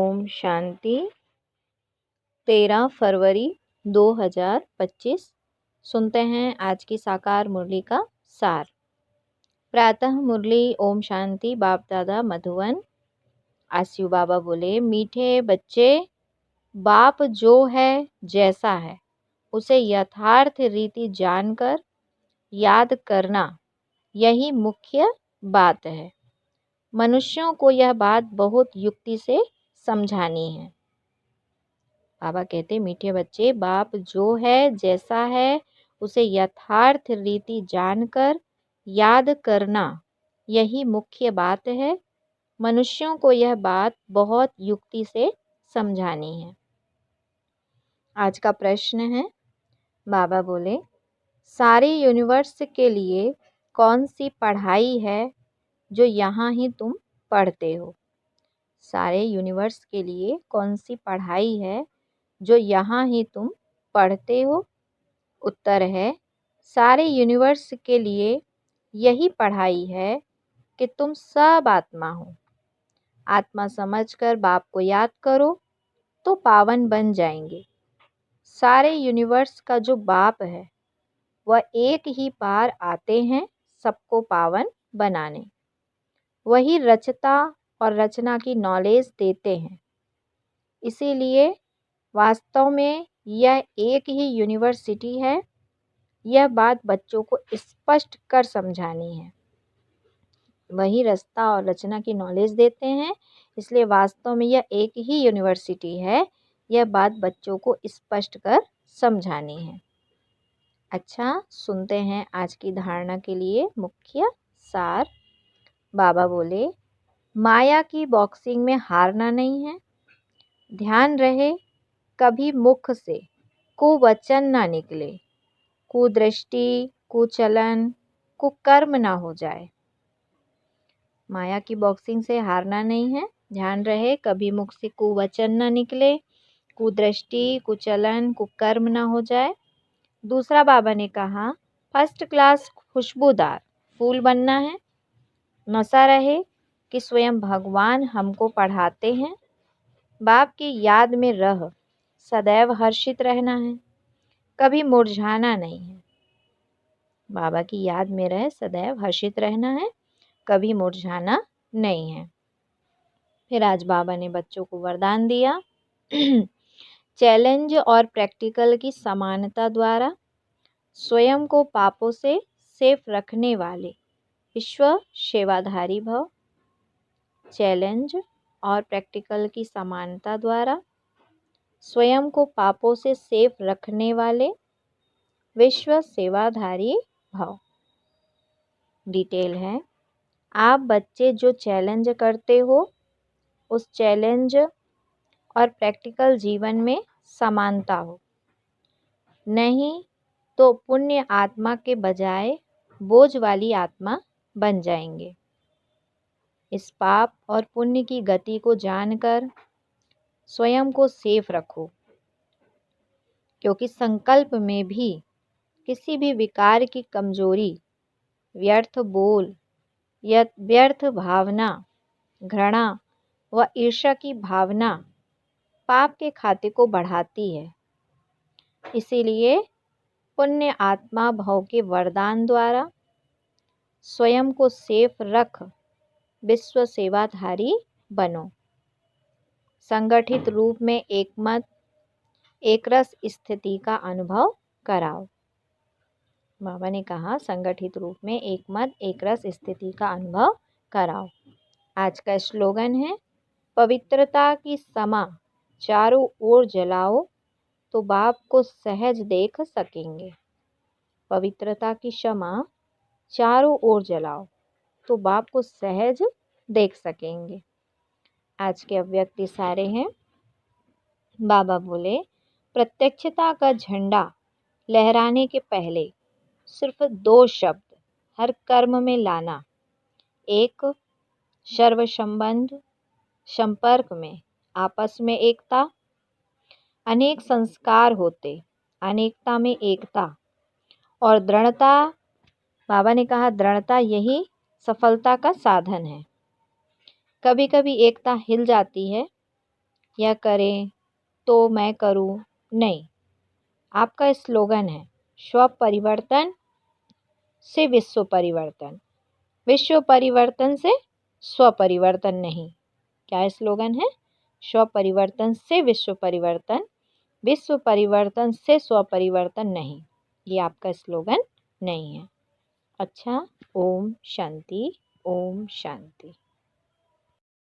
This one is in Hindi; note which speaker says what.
Speaker 1: ओम शांति। 13 फरवरी 2025। सुनते हैं आज की साकार मुरली का सार। प्रातः मुरली ओम शांति। बाप दादा मधुवन। आसियू बाबा बोले, मीठे बच्चे, बाप जो है जैसा है उसे यथार्थ रीति जानकर याद करना, यही मुख्य बात है। मनुष्यों को यह बात बहुत युक्ति से समझानी है। बाबा कहते, मीठे बच्चे, बाप जो है जैसा है उसे यथार्थ रीति जानकर याद करना, यही मुख्य बात है। मनुष्यों को यह बात बहुत युक्ति से समझानी है। आज का प्रश्न है, बाबा बोले, सारे यूनिवर्स के लिए कौन सी पढ़ाई है जो यहाँ ही तुम पढ़ते हो? सारे यूनिवर्स के लिए कौन सी पढ़ाई है जो यहाँ ही तुम पढ़ते हो? उत्तर है, सारे यूनिवर्स के लिए यही पढ़ाई है कि तुम सब आत्मा हो। आत्मा समझकर बाप को याद करो तो पावन बन जाएंगे। सारे यूनिवर्स का जो बाप है वह एक ही बार आते हैं सबको पावन बनाने। वही रचता और रचना की नॉलेज देते हैं। इसीलिए वास्तव में यह एक ही यूनिवर्सिटी है। यह बात बच्चों को स्पष्ट कर समझानी है। वही रास्ता और रचना की नॉलेज देते हैं, इसलिए वास्तव में यह एक ही यूनिवर्सिटी है। यह बात बच्चों को स्पष्ट कर समझानी है। अच्छा, सुनते हैं आज की धारणा के लिए मुख्य सार। बाबा बोले, माया की बॉक्सिंग में हारना नहीं है। ध्यान रहे कभी मुख से कुवचन ना निकले, कुदृष्टि, कुचलन, कुकर्म ना हो जाए। माया की बॉक्सिंग से हारना नहीं है। ध्यान रहे कभी मुख से कुवचन ना निकले, कुदृष्टि, कुचलन, कुकर्म ना हो जाए। दूसरा बाबा ने कहा, फर्स्ट क्लास खुशबूदार फूल बनना है। नशा रहे कि स्वयं भगवान हमको पढ़ाते हैं। बाप की याद में रह सदैव हर्षित रहना है, कभी मुरझाना नहीं है। बाबा की याद में रह सदैव हर्षित रहना है, कभी मुरझाना नहीं है। फिर आज बाबा ने बच्चों को वरदान दिया, चैलेंज और प्रैक्टिकल की समानता द्वारा स्वयं को पापों से सेफ रखने वाले विश्व सेवाधारी भव। चैलेंज और प्रैक्टिकल की समानता द्वारा स्वयं को पापों से सेफ रखने वाले विश्व सेवाधारी भव। डिटेल है, आप बच्चे जो चैलेंज करते हो उस चैलेंज और प्रैक्टिकल जीवन में समानता हो, नहीं तो पुण्य आत्मा के बजाय बोझ वाली आत्मा बन जाएंगे। इस पाप और पुण्य की गति को जानकर स्वयं को सेफ रखो, क्योंकि संकल्प में भी किसी भी विकार की कमजोरी, व्यर्थ बोल या व्यर्थ भावना, घृणा व ईर्ष्या की भावना पाप के खाते को बढ़ाती है। इसीलिए पुण्य आत्मा भव के वरदान द्वारा स्वयं को सेफ रख विश्व सेवाधारी बनो। संगठित रूप में एकमत एकरस स्थिति का अनुभव कराओ। बाबा ने कहा, संगठित रूप में एकमत एकरस स्थिति का अनुभव कराओ। आज का स्लोगन है, पवित्रता की समा चारों ओर जलाओ तो बाप को सहज देख सकेंगे। पवित्रता की क्षमा चारों ओर जलाओ तो बाप को सहज देख सकेंगे। आज के अव्यक्त इशारे हैं। बाबा बोले, प्रत्यक्षता का झंडा लहराने के पहले सिर्फ 2 शब्द हर कर्म में लाना। एक, सर्व संबंध संपर्क में आपस में एकता। अनेक संस्कार होते, अनेकता में एकता और दृढ़ता। बाबा ने कहा, दृढ़ता यही सफलता का साधन है। कभी कभी एकता हिल जाती है या करें तो मैं करूं, नहीं। आपका स्लोगन है स्व परिवर्तन से विश्व परिवर्तन, विश्व परिवर्तन से स्व परिवर्तन नहीं। क्या स्लोगन है? स्व परिवर्तन से विश्व परिवर्तन, विश्व परिवर्तन से स्व परिवर्तन नहीं। ये आपका स्लोगन नहीं है। अच्छा, ओम शांति, ओम शांति।